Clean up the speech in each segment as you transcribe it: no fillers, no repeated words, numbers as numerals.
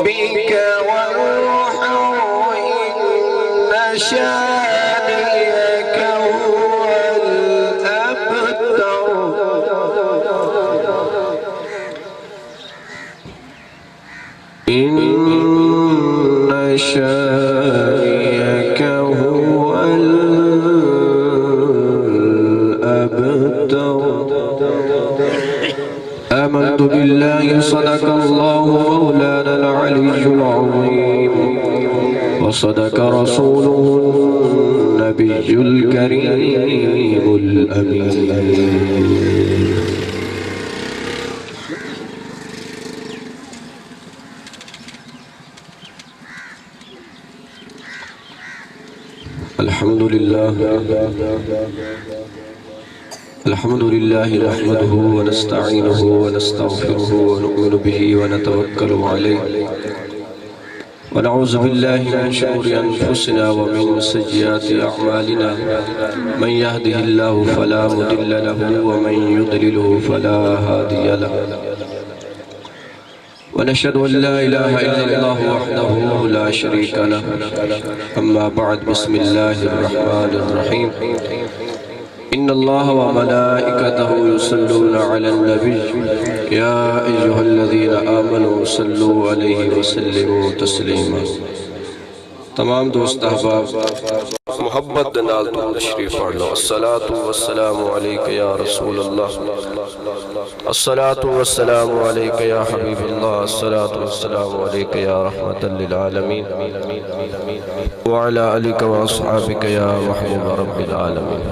لربك وانحر إن شانئك هو الأبتر إن شانئك هو الأبتر. آمنت بالله صدق الله مولانا العلي العظيم وصدق رسوله النبي الكريم الأمين. الحمد لله نحمده ونستعينه ونستغفره ونؤمن به ونتوكل عليه ونعوذ بالله من شرور أنفسنا ومن سيئات أعمالنا من يهده الله فلا مضل له ومن يضلله فلا هادي له ونشهد أن لا إله إلا الله وحده لا شريك له. أما بعد بسم الله الرحمن الرحيم. إن الله وملائكته يصلون على النبي يا أيها الذين آمنوا صلوا عليه وسلموا تسليما. تمام دوست احباب محبت نال تو تشریف پڑھ لو. الصلاة والسلام علیک یا رسول اللہ، الصلاة والسلام علیک یا حبیب اللہ، الصلاة والسلام علیک یا رحمت للعالمین وعلى آلک واصحابک یا محبوب رب العالمین.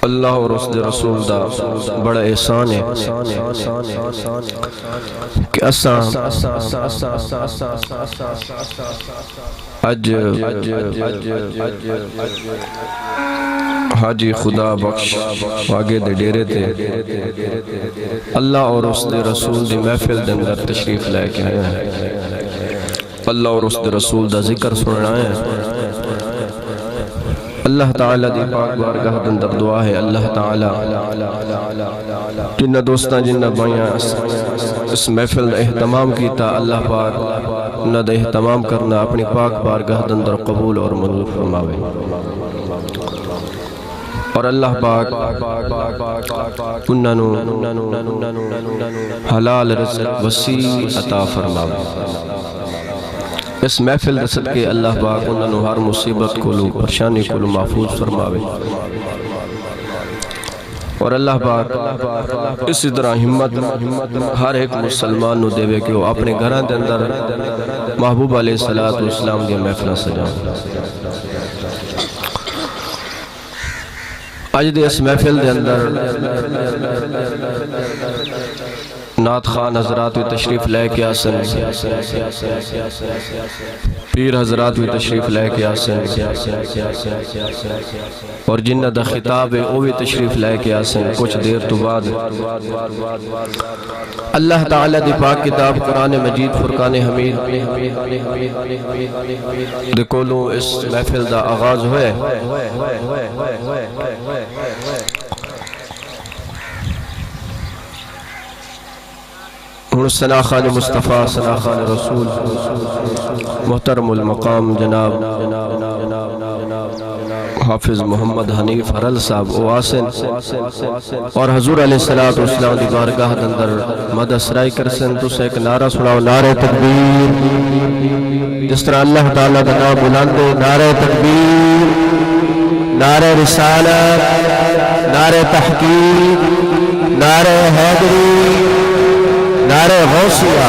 اللہ اور اس دے رسول دا بڑا احسان ہے کہ اساں اج حاجی خدا بخش واگے دے ڈیرے تے اللہ اور اس دے رسول دی محفل دے اندر تشریف لے کے آئے ہیں. اللہ اور اس دے رسول دا ذکر سننا ہے. اللہ تعالیٰ دی پاک بارگاہ دے اندر دعا ہے اللہ تعالیٰ جنہ دوستاں جنہ بائیاں اس محفل اہتمام کیتا اللہ پاک انہ دا اہتمام کرنا اپنی پاک بارگاہ دے اندر قبول اور منظور فرماوے اور اللہ پاک انہوں حلال رزق وسیع عطا فرماوے. اس محفل دے صدقے اللہ پاک انہوں ہر مصیبت کو پریشانی کو محفوظ فرماوے اور اللہ پاک اسی طرح ہمت ہر ایک مسلمان نو دے کہ وہ اپنے گھراں دے اندر محبوب علیہ السلام دی محفل سجائیں. آج دے اس محفل دے اندر نعت خان حضرات بھی تشریف لے کے آسن، پیر حضرات بھی تشریف لے کے آسن اور جنہ دا خطاب ہے وہ بھی تشریف لے کے آسن. کچھ دیر تو بعد اللہ تعالیٰ دی پاک کتاب قرآن مجید فرقان حمید دے کولوں اس محفل دا آغاز ہوئے. ثنا خان مصطفیٰ ثنا خان رسول محترم المقام جناب حافظ محمد حنیف حرل صاحب اواسن اور حضور علیہ السلام دی بارگاہ اندر مدد سرائی کرسن. تو سے ایک نعرہ سناؤ، نعرہ تکبیر. جس طرح اللہ تعالیٰ کا نام بلاندے نعرہ تکبیر، نعرہ رسالت، نعرہ تحقیق، نعرہ حیدری، نعرہ غوثیہ.